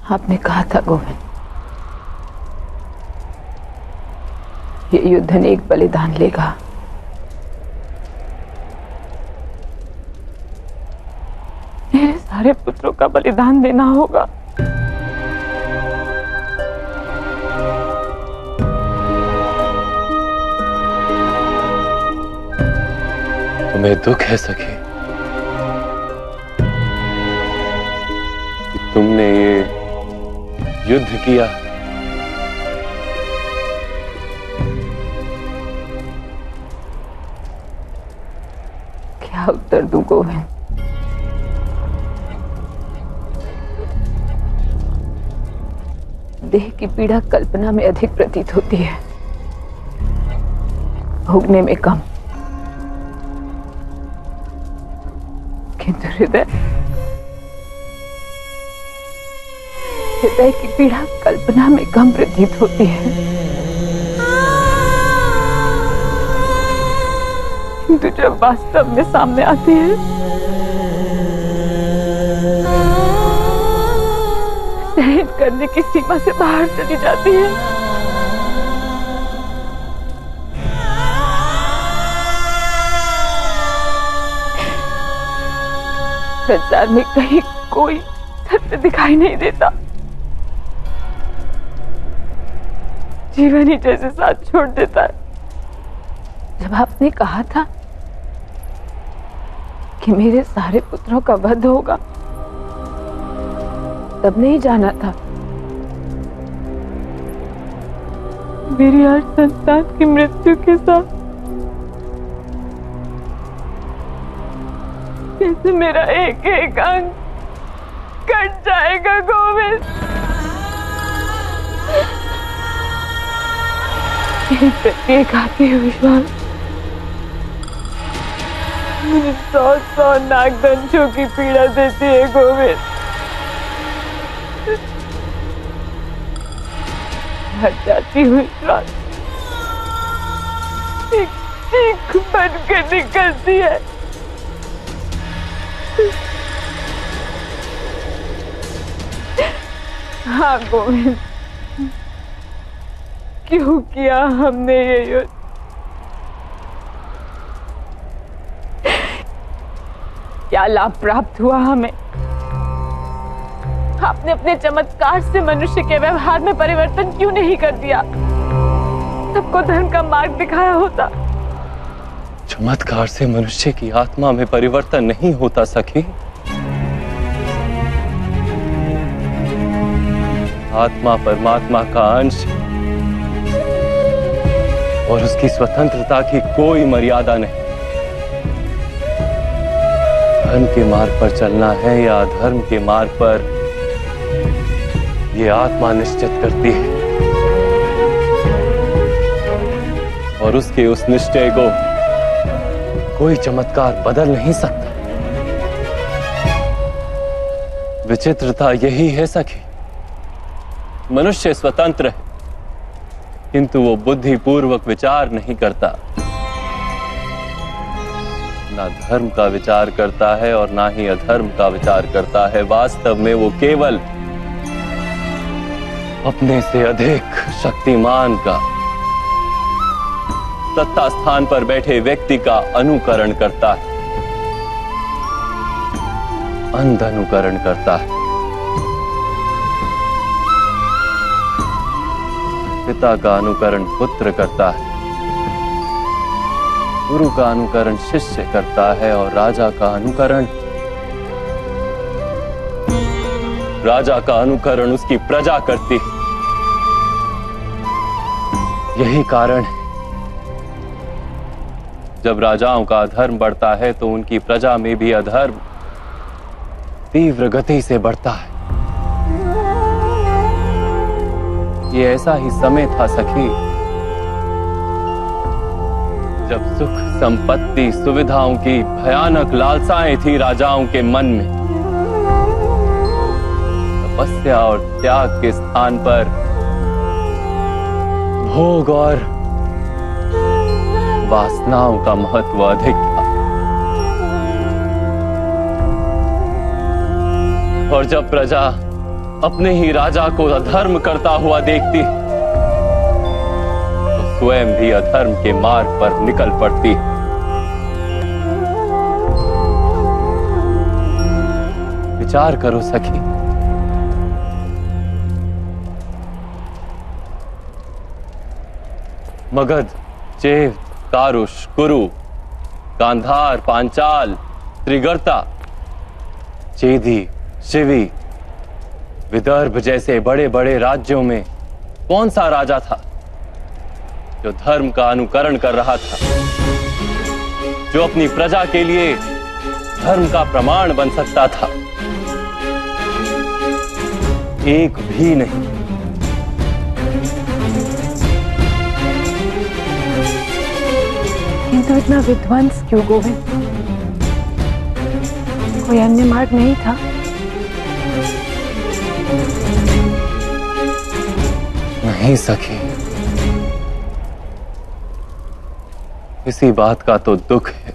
आपने कहा था गोविंद, ये युद्ध अनेक बलिदान लेगा। मेरे सारे पुत्रों का बलिदान देना होगा। तुम्हें दुख है सखी कि तुमने ये युद्ध किया। क्या उत्तर दूं गोविंद? देह की पीड़ा कल्पना में अधिक प्रतीत होती है, भोगने में कम। किंतु हृदय की पीड़ा कल्पना में कम प्रतीत होती है, किंतु जब वास्तव में सामने आती है, सहन करने की सीमा से बाहर चली जाती है। संसार में कहीं कोई सत्य दिखाई नहीं देता, जीवन ही जैसे साथ छोड़ देता है। जब आपने कहा था कि मेरे सारे पुत्रों का वध होगा, तब नहीं जाना था मेरी हर संतान की मृत्यु के साथ कैसे मेरा एक एक अंग कट जाएगा गोविंद। प्रत्येक आती हुई श्वास मुझे 100 नागदंशों की पीड़ा देती है गोविंद। हट जाती हुई श्वास एक चीख बनकर निकलती है। हाँ गोविंद, क्यों किया हमने ये युद्ध? क्या लाभ प्राप्त हुआ हमें? आपने अपने चमत्कार से मनुष्य के व्यवहार में परिवर्तन क्यों नहीं कर दिया? सबको धर्म का मार्ग दिखाया होता। चमत्कार से मनुष्य की आत्मा में परिवर्तन नहीं होता सखी। आत्मा परमात्मा का अंश और उसकी स्वतंत्रता की कोई मर्यादा नहीं। धर्म के मार्ग पर चलना है या अधर्म के मार्ग पर, यह आत्मा निश्चित करती है और उसके उस निश्चय को कोई चमत्कार बदल नहीं सकता। विचित्रता यही है सखी, मनुष्य स्वतंत्र है किंतु वो बुद्धिपूर्वक विचार नहीं करता, ना धर्म का विचार करता है और ना ही अधर्म का विचार करता है। वास्तव में वो केवल अपने से अधिक शक्तिमान का, सत्ता स्थान पर बैठे व्यक्ति का अनुकरण करता है, अंध अनुकरण करता है। पिता का अनुकरण पुत्र करता है, गुरु का अनुकरण शिष्य करता है और राजा का अनुकरण उसकी प्रजा करती है। यही कारण है जब राजाओं का अधर्म बढ़ता है तो उनकी प्रजा में भी अधर्म तीव्र गति से बढ़ता है। ये ऐसा ही समय था सखी जब सुख संपत्ति सुविधाओं की भयानक लालसाएं थी राजाओं के मन में। तपस्या और त्याग के स्थान पर भोग और वासनाओं का महत्व अधिक था। और जब प्रजा अपने ही राजा को अधर्म करता हुआ देखती तो स्वयं भी अधर्म के मार्ग पर निकल पड़ती। विचार करो सखी, मगध, चेव, कारुष, कुरु, गांधार, पांचाल, त्रिगर्ता, चेदी, शिवी, विदर्भ जैसे बड़े बड़े राज्यों में कौन सा राजा था जो धर्म का अनुकरण कर रहा था, जो अपनी प्रजा के लिए धर्म का प्रमाण बन सकता था? एक भी नहीं। किंतु इतना विध्वंस क्यों गोविंद? कोई अन्य मार्ग नहीं था? नहीं सखी, इसी बात का तो दुख है।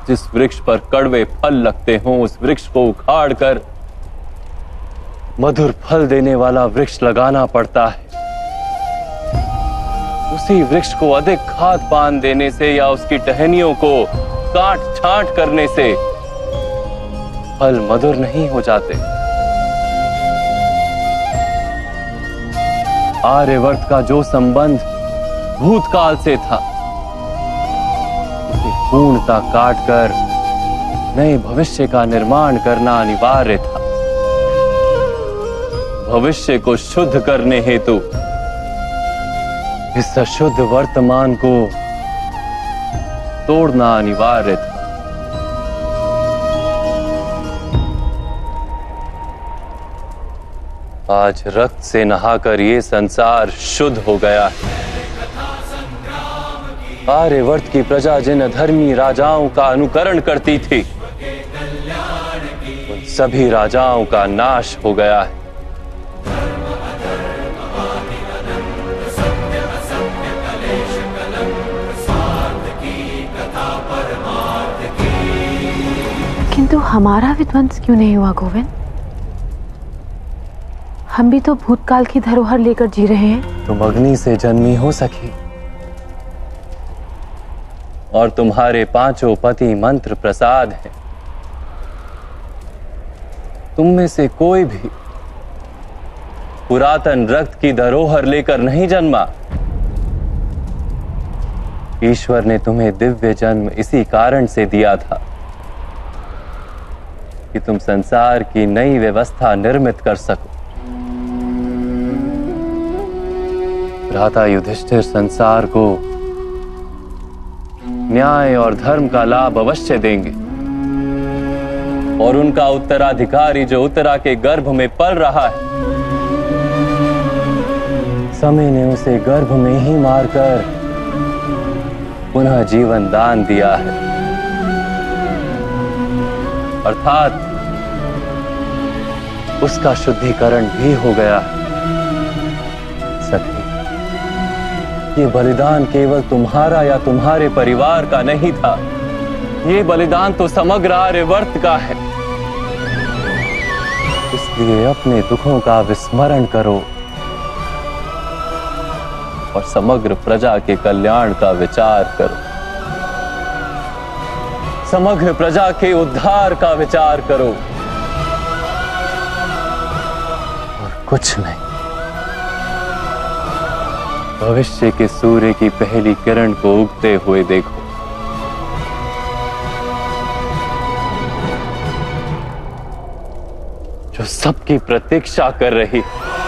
जिस वृक्ष पर कड़वे फल लगते हों उस वृक्ष को उखाड़ कर मधुर फल देने वाला वृक्ष लगाना पड़ता है। उसी वृक्ष को अधिक खाद पान देने से या उसकी टहनियों को काट छांट करने से फल मधुर नहीं हो जाते। आर्यवर्त का जो संबंध भूतकाल से था उसे पूर्णता काटकर नए भविष्य का निर्माण करना अनिवार्य था। भविष्य को शुद्ध करने हेतु इस अशुद्ध वर्तमान को तोड़ना अनिवार्य था। आज रक्त से नहाकर ये संसार शुद्ध हो गया है। आर्यवर्त की प्रजा जिन अधर्मी राजाओं का अनुकरण करती थी उन सभी राजाओं का नाश हो गया है। किंतु हमारा विध्वंस क्यों नहीं हुआ गोविंद? हम भी तो भूतकाल की धरोहर लेकर जी रहे हैं। तुम अग्नि से जन्मी हो सखी, और तुम्हारे पांचों पति मंत्र प्रसाद हैं। तुम में से कोई भी पुरातन रक्त की धरोहर लेकर नहीं जन्मा। ईश्वर ने तुम्हें दिव्य जन्म इसी कारण से दिया था कि तुम संसार की नई व्यवस्था निर्मित कर सको। भ्राता युधिष्ठिर संसार को न्याय और धर्म का लाभ अवश्य देंगे, और उनका उत्तराधिकारी जो उत्तरा के गर्भ में पल रहा है, समय ने उसे गर्भ में ही मारकर पुनः जीवन दान दिया है। अर्थात उसका शुद्धिकरण भी हो गया है। सखी, ये बलिदान केवल तुम्हारा या तुम्हारे परिवार का नहीं था, ये बलिदान तो समग्र आर्यवर्त का है। इसलिए अपने दुखों का विस्मरण करो और समग्र प्रजा के कल्याण का विचार करो। समग्र प्रजा के उद्धार का विचार करो और कुछ नहीं। भविष्य के सूर्य की पहली किरण को उगते हुए देखो। जो सबकी प्रतीक्षा कर रही है।